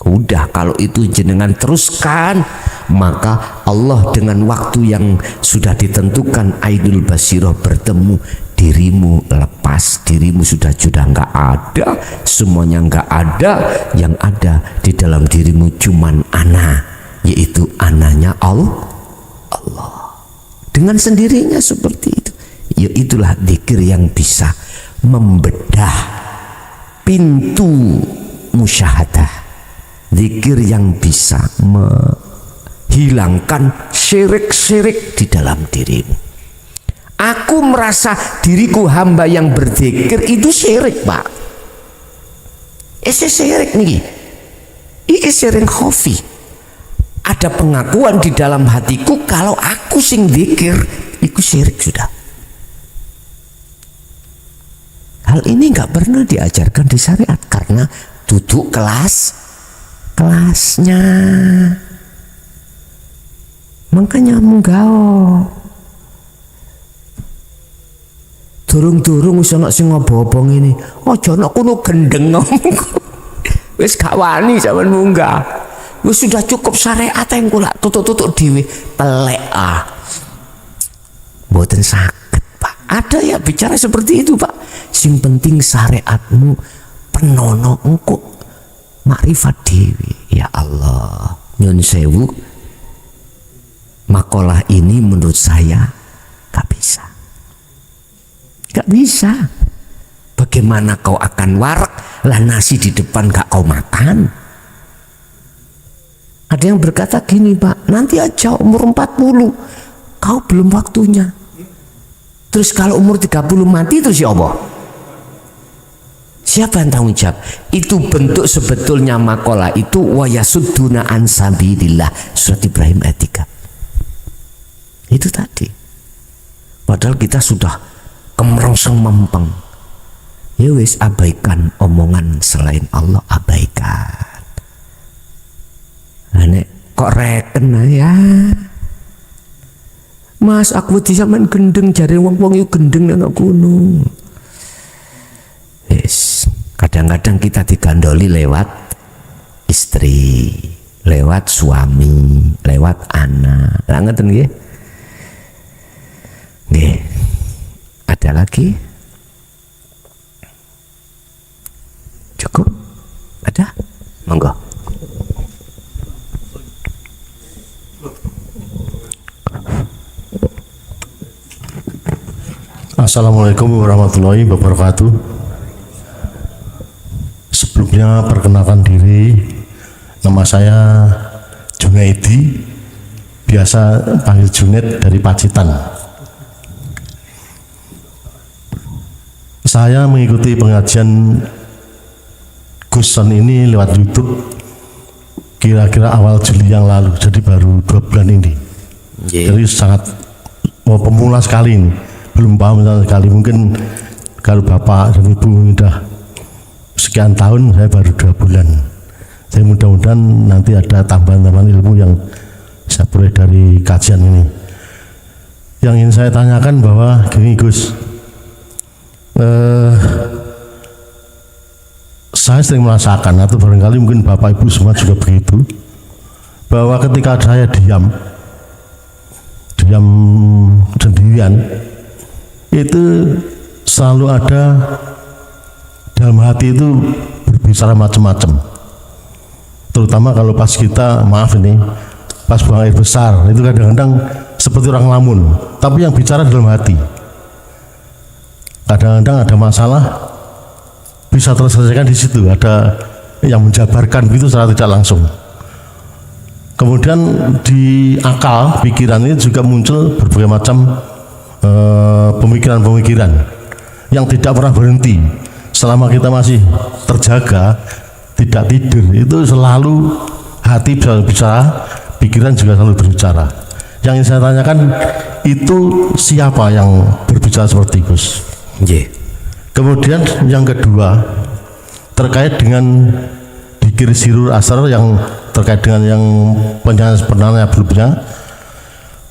Udah, kalau itu jenengan teruskan, maka Allah dengan waktu yang sudah ditentukan ainul basirah bertemu, dirimu lepas, dirimu sudah nggak ada, semuanya nggak ada, yang ada di dalam dirimu cuman ana, yaitu ananya Allah. Dengan sendirinya seperti itu. Ya itulah zikir yang bisa membedah pintu musyahadah. Zikir yang bisa menghilangkan syirik-syirik di dalam dirimu. Aku merasa diriku hamba yang berzikir itu syirik, Pak. Syirik nih. Iki sering khofi. Ada pengakuan di dalam hatiku kalau aku sing zikir iku syirik sudah. Hal ini nggak pernah diajarkan di syariat karena duduk kelasnya. Makanya munggao. Durung-durung wis ana sing ngobo-obo ngene. Aja ana kono gendeng ngomong. Wis gak wani sampean munggah. Wis sudah cukup syariat yang kula tutuk-tutuk dhewe telek Mboten saged, Pak. Ada ya bicara seperti itu, Pak. Sing penting syariatmu penono engko makrifat dhewe. Ya Allah, nyun sewu. Makalah ini menurut saya gak bisa. Gak bisa. Bagaimana kau akan warak lah nasi di depan gak kau makan? Ada yang berkata gini, Pak, nanti aja umur 40 kau belum waktunya. Terus kalau umur 30 mati itu siapa? Siapa yang tanggung jawab? Itu bentuk sebetulnya makalah itu wa yasudduna an sabilillah, surat Ibrahim ayat 3. Itu tadi. Padahal kita sudah kemerongseng mempeng. Ya wis, abaikan omongan selain Allah, abaikan. Nah, kok reken ya? Mas, aku wedi sampean gendeng, jare wong-wong iku gendeng nang gunung. Wis, kadang-kadang kita digandoli lewat istri, lewat suami, lewat anak. Lah ngeten nggih? Nggih. Ada lagi? Cukup? Ada? Monggo. Assalamualaikum warahmatullahi wabarakatuh. Sebelumnya perkenalkan diri, nama saya Junaidi, biasa panggil Junet dari Pacitan. Saya mengikuti pengajian Guson ini lewat YouTube kira-kira awal Juli yang lalu, jadi baru 2 bulan ini. Jadi sangat pemula sekali ini, belum paham sama sekali. Mungkin kalau Bapak dan Ibu sudah sekian tahun, saya baru 2 bulan. Saya mudah-mudahan nanti ada tambahan-tambahan ilmu yang saya peroleh dari kajian ini. Yang ingin saya tanyakan bahwa gini Gus, saya sering merasakan, atau barangkali mungkin Bapak Ibu semua juga begitu, bahwa ketika saya diam sendirian, itu selalu ada dalam hati itu berbicara macam-macam. Terutama kalau pas kita, maaf ini, pas buang air besar, itu kadang-kadang seperti orang lamun, tapi yang bicara dalam hati. Kadang-kadang ada masalah bisa terselesaikan di situ, ada yang menjabarkan begitu secara tidak langsung. Kemudian di akal pikiran ini juga muncul berbagai macam pemikiran-pemikiran yang tidak pernah berhenti selama kita masih terjaga, tidak tidur. Itu selalu hati bisa bicara, pikiran juga selalu berbicara. Yang ingin saya tanyakan, itu siapa yang berbicara seperti Gus? Kemudian yang kedua, terkait dengan dikir sirur asar, yang terkait dengan yang penanya belumnya,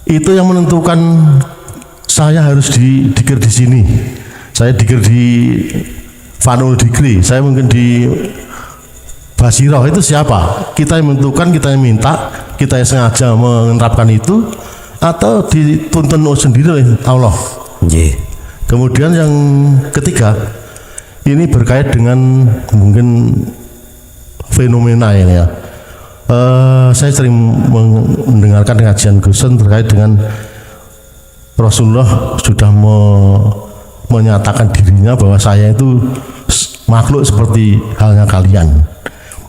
itu yang menentukan saya harus dikir di sini, saya dikir di Fanul Dikri, saya mungkin di Basiroh, itu siapa? Kita yang menentukan, kita yang minta, kita yang sengaja menerapkan itu, atau dituntun sendiri oleh Allah? Kemudian yang ketiga, ini berkait dengan mungkin fenomena ini ya. Saya sering mendengarkan kajian Guson terkait dengan Rasulullah sudah menyatakan dirinya bahwa saya itu makhluk seperti halnya kalian.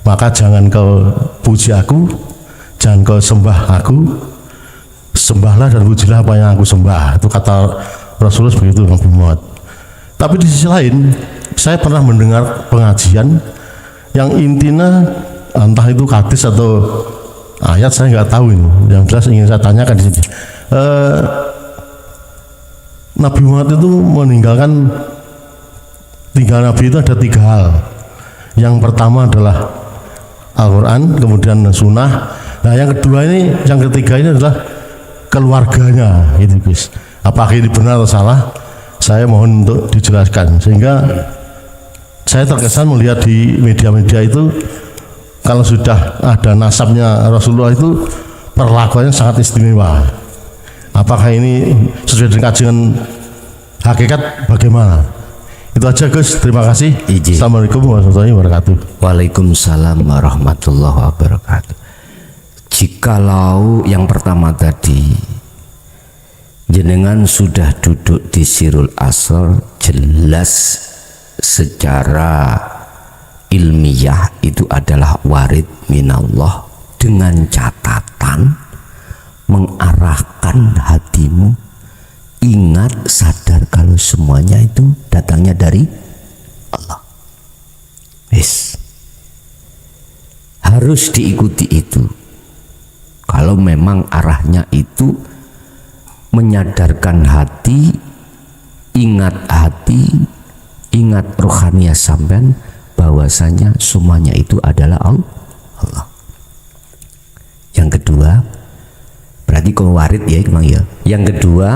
Maka jangan kau puji aku, jangan kau sembah aku, sembahlah dan pujilah apa yang aku sembah. Itu kata Rasulullah begitu, Nabi Muhammad. Tapi di sisi lain, saya pernah mendengar pengajian yang intinya entah itu hadis atau ayat saya nggak tahu ini. Yang jelas ingin saya tanyakan di sini. Nabi Muhammad itu meninggalkan tiga nabi itu ada 3 hal. Yang pertama adalah Al-Quran, kemudian sunnah. Nah yang kedua ini, yang ketiga ini adalah keluarganya, itu guys. Apakah ini benar atau salah? Saya mohon untuk dijelaskan, sehingga saya terkesan melihat di media-media itu kalau sudah ada nasabnya Rasulullah itu perlakuannya sangat istimewa. Apakah ini sesuai dengan kajian hakikat bagaimana? Itu aja Gus, terima kasih. Assalamualaikum warahmatullahi wabarakatuh. Waalaikumsalam warahmatullahi wabarakatuh. Jikalau yang pertama tadi jenengan sudah duduk di Sirul Asr, jelas secara ilmiah itu adalah warid minallah, dengan catatan mengarahkan hatimu, ingat, sadar kalau semuanya itu datangnya dari Allah. Yes. Harus diikuti itu. Kalau memang arahnya itu menyadarkan hati, ingat hati, ingat rohaniah sampean bahwasanya semuanya itu adalah Allah. Yang kedua, berarti kalau warid ya memang ya. Yang kedua,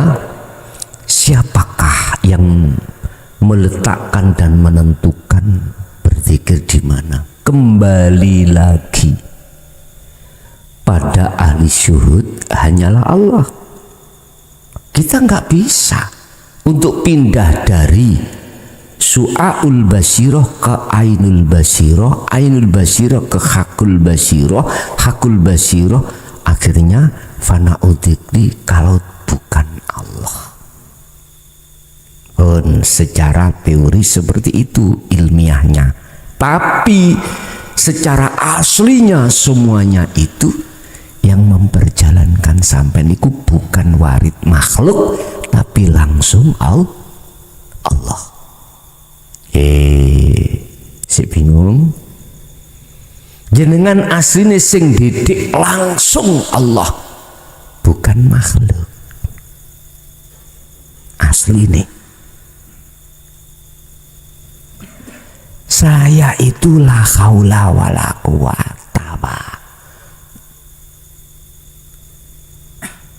siapakah yang meletakkan dan menentukan berzikir di mana? Kembali lagi pada ahli syuhud, hanyalah Allah. Kita nggak bisa untuk pindah dari su'aul basiroh ke ainul basiroh, ainul basiroh ke hakul basiroh, hakul basiroh akhirnya fana'udikli kalau bukan Allah. Secara teori seperti itu ilmiahnya, tapi secara aslinya semuanya itu yang memperjalankan sampai niku bukan warid makhluk tapi langsung Allah. Si bingung? Jenengan aslinya sing didik langsung Allah, bukan makhluk. Asli nih. Saya itulah haula wala quwata.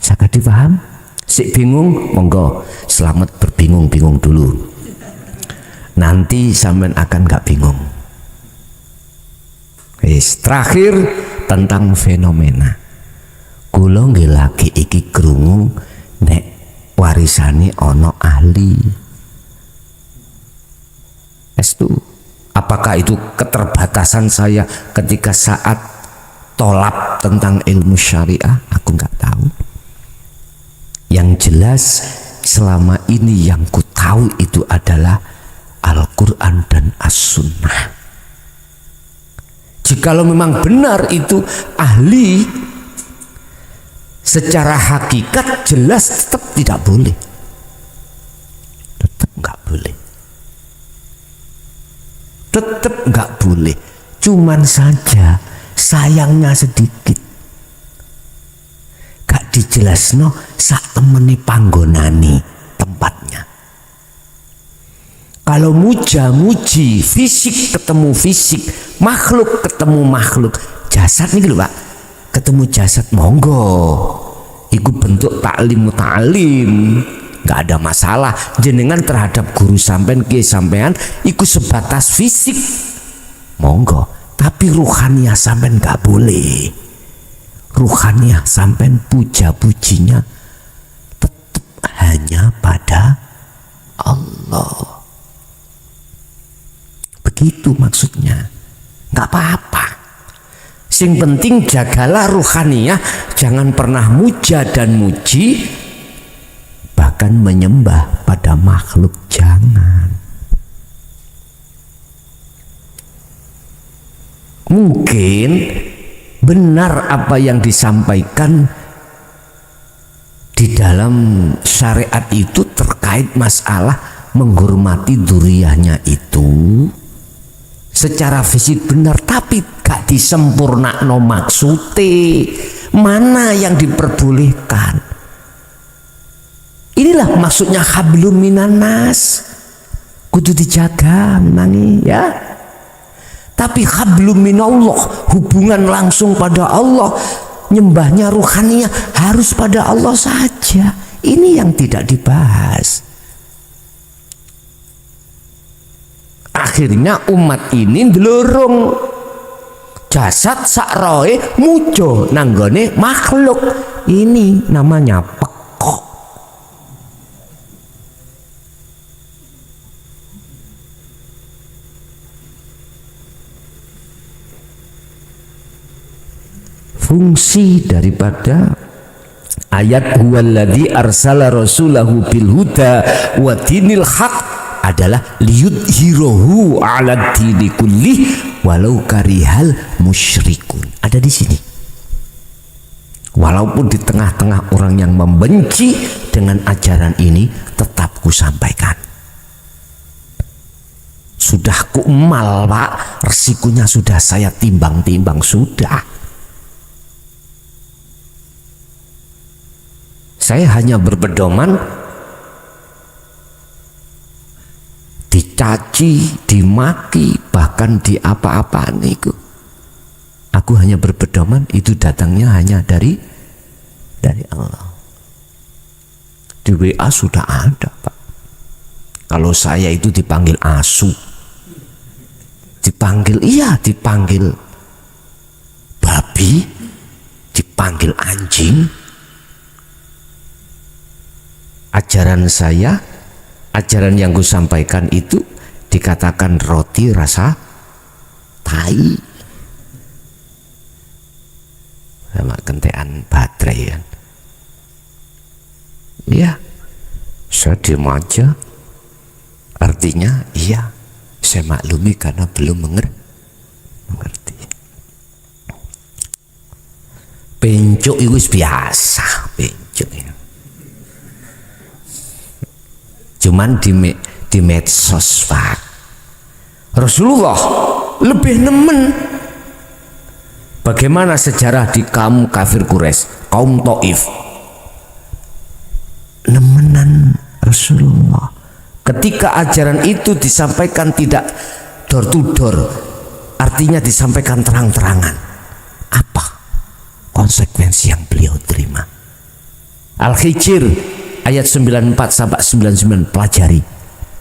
Saged dipaham? Si bingung, monggo selamat berbingung-bingung dulu. Nanti sampean akan gak bingung. Terakhir tentang fenomena. Kula nggih lagi iki krungu nek warisane ana ahli. Estu. Apakah itu keterbatasan saya ketika saat tolab tentang ilmu syariah? Aku nggak tahu. Yang jelas selama ini yang ku tahu itu adalah Al-Quran dan As-Sunnah. Jikalau memang benar itu ahli, secara hakikat jelas tetap tidak boleh. Tetap nggak boleh. Tetap nggak boleh. Cuman saja sayangnya sedikit gak dijelasno sak temeni panggonani tempatnya. Kalau muja-muji, fisik ketemu fisik, makhluk ketemu makhluk, jasad nih lho Pak, ketemu jasad, monggo iku bentuk taklim muta'alim, nggak ada masalah. Jenengan terhadap guru sampean, kiai sampean iku sebatas fisik, monggo. Tapi ruhaniah sampean nggak boleh. Ruhaniah sampean puja-pujinya tetap hanya pada Allah. Begitu maksudnya. Nggak apa-apa. Sing penting jagalah ruhaniah, jangan pernah muja dan muji, bahkan menyembah pada makhluk, jangan. Mungkin benar apa yang disampaikan di dalam syariat itu terkait masalah menghormati dzurriyyahnya itu, secara fisik benar tapi gak disempurnakno maksude. Mana yang diperbolehkan? Inilah maksudnya hablum minanas, kudu dijaga memang ya. Tapi hablum minallah, hubungan langsung pada Allah, nyembahnya ruhaniyah harus pada Allah saja. Ini yang tidak dibahas. Akhirnya umat ini ndelurung jasad sakroe mujo nanggone makhluk. Ini namanya pekok. Fungsi daripada ayat huwallazi arsala rasulahu bil huda wa dinil haq adalah liyudhirahu 'ala dini kullih walau karihal musyrikun. Ada di sini. Walaupun di tengah-tengah orang yang membenci dengan ajaran ini, tetap ku sampaikan. Sudah ku emal, Pak, resikonya sudah saya timbang-timbang sudah. Saya hanya berpedoman dicaci, dimaki, bahkan di apa-apaan itu. Aku hanya berpedoman itu datangnya hanya dari Allah. Di WA sudah ada, Pak. Kalau saya itu dipanggil asu, dipanggil babi, dipanggil anjing. Ajaran saya, ajaran yang ku sampaikan itu dikatakan roti rasa tai, sama kentean baterai kan. Iya, saya diem aja. Artinya iya, saya maklumi karena belum mengerti. Pencuk itu biasa, pencuk ya. Cuman di medsos, Pak. Rasulullah lebih nemen bagaimana sejarah di kaum kafir Quraisy, kaum Taif. Nemenan Rasulullah ketika ajaran itu disampaikan tidak door to door, artinya disampaikan terang-terangan. Apa konsekuensi yang beliau terima? Al-Hijr ayat 94 sampai 99 pelajari.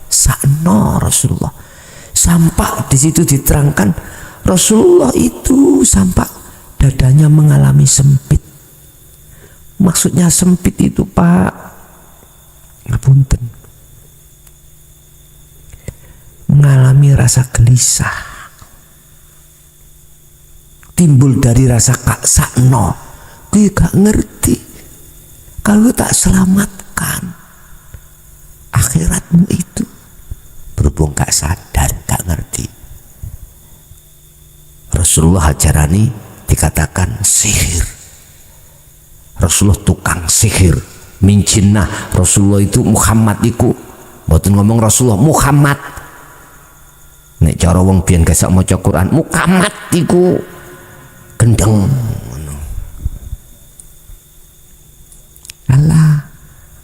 Sakno Rasulullah. Sampai di situ diterangkan Rasulullah itu sampai dadanya mengalami sempit. Maksudnya sempit itu, Pak, ngapunten, mengalami rasa gelisah, timbul dari rasa kak sakno. Gue gak ngerti kalau tak selamatkan akhiratmu itu. Berhubung gak sadar, gak ngerti. Rasulullah ajarani dikatakan sihir. Rasulullah tukang sihir, mincinnah. Rasulullah itu Muhammad iku, mboten ngomong Rasulullah Muhammad. Nek cara wong biyen gak maca Quran, Muhammad iku gendeng. Alah,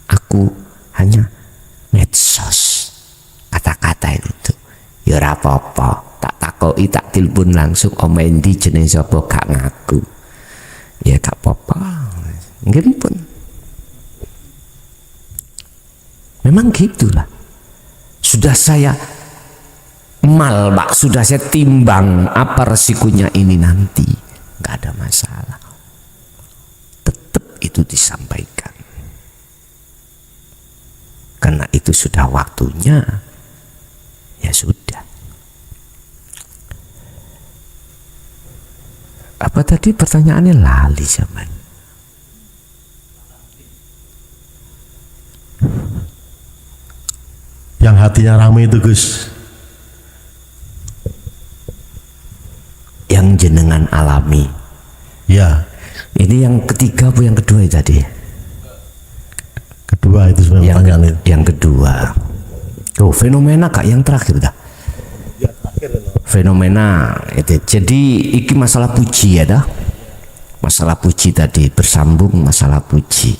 aku hanya medsos kata-kata itu. Ya ora apa-apa, tak takoki, tak telepon langsung, omendi jeneng sapa gak ngaku. Ya gak apa-apa. Nggih pun. Memang gitulah. Sudah saya mal, Pak, sudah saya timbang apa resikonya ini nanti. Nggak ada masalah. Tetap itu disampaikan. Karena itu sudah waktunya. Ya sudah. Apa tadi pertanyaannya lali zaman? Yang hatinya ramai itu, Gus. Yang jenengan alami. Ya. Ini yang ketiga apa yang kedua tadi? Kedua itu sebenarnya pertanyaan itu. Yang kedua. Oh, fenomena kak yang terakhir dah. Ya, terakhir. fenomena itu. Jadi iki masalah puji ya dah. Masalah puji tadi bersambung masalah puji.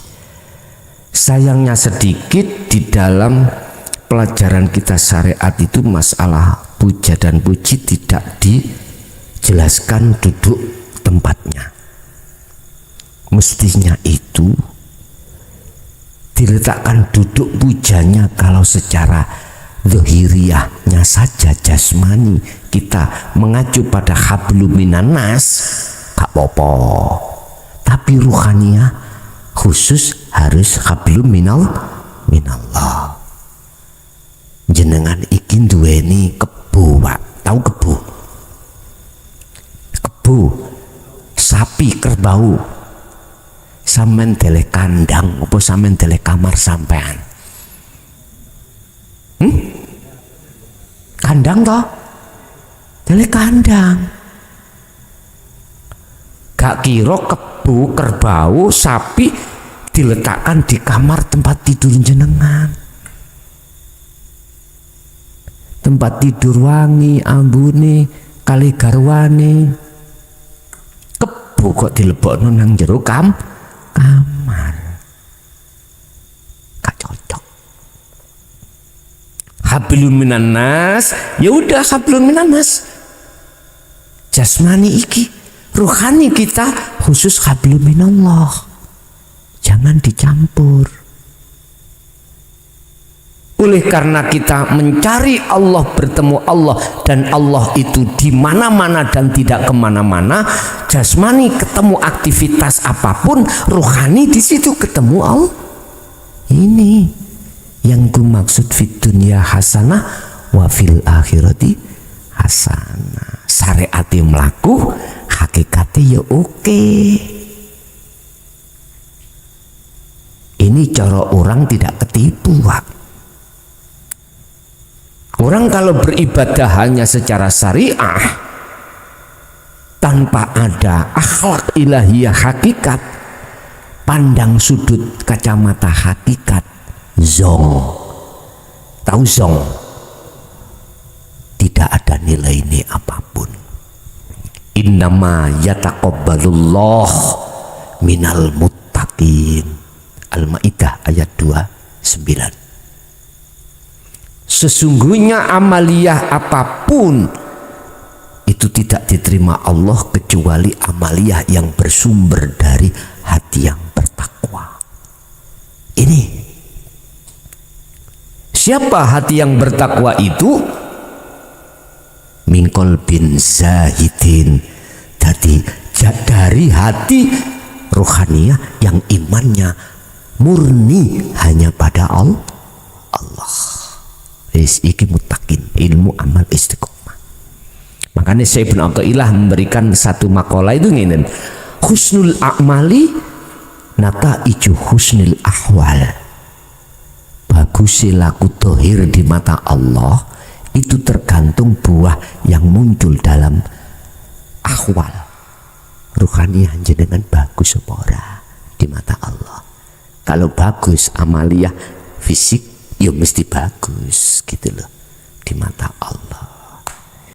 Sayangnya sedikit di dalam pelajaran kita syariat itu masalah puja dan puji tidak dijelaskan duduk tempatnya. Mestinya itu diletakkan duduk pujanya kalau secara zahiriyahnya saja jasmani kita mengacu pada hablum minan nas gak apa-apa, tapi ruhaniyah khusus harus hablum minallah. Jenengan iki duweni kebo, Pak. Tahu kebo? Kebo sapi kerbau. Sampeyan deleh kandang apa sampeyan deleh kamar sampean? Kandang toh? Deleh kandang. Gak kira kebo, kerbau, sapi diletakkan di kamar tempat tidur jenengan. Tempat tidur wangi, ambune, kali garwane. Kebo kok dilebokno nang jero kamar. Gak cocok. Hablum minan nas, ya udah hablum minan nas. Jasmani iki, ruhani kita khusus hablum minallah. Jangan dicampur. Oleh karena kita mencari Allah, bertemu Allah, dan Allah itu di mana-mana dan tidak kemana-mana. Jasmani ketemu aktivitas apapun, rohani di situ ketemu Allah. Ini yang ku maksud fid dunya hasanah wa fil akhirati hasanah. Syariate mlaku, hakikate ya oke. Ini cara orang tidak ketipu, Pak. Orang kalau beribadah hanya secara syariah tanpa ada akhlak ilahiyah hakikat, pandang sudut kacamata hakikat, zong. Tahu zong? Tidak ada nilai apapun. Innama yataqabbalullah minal muttaqin. Al-Maidah ayat 29. Sesungguhnya amaliyah apapun itu tidak diterima Allah kecuali amaliyah yang bersumber dari hati yang bertakwa. Ini siapa hati yang bertakwa itu? Min qalbin zahidin, dari hati rohaniyah yang imannya murni hanya pada Allah. Iki mutakin, ilmu amal istiqomah. Makanya Syekh Ibnu Athaillah memberikan satu makalah itu ngene, husnul a'mali nataiju husnul ahwal. Bagus laku tohir di mata Allah itu tergantung buah yang muncul dalam ahwal. Ruhaniyah jenengan bagus apa ora di mata Allah. Kalau bagus amaliyah fisik ya mesti bagus gitu loh di mata Allah.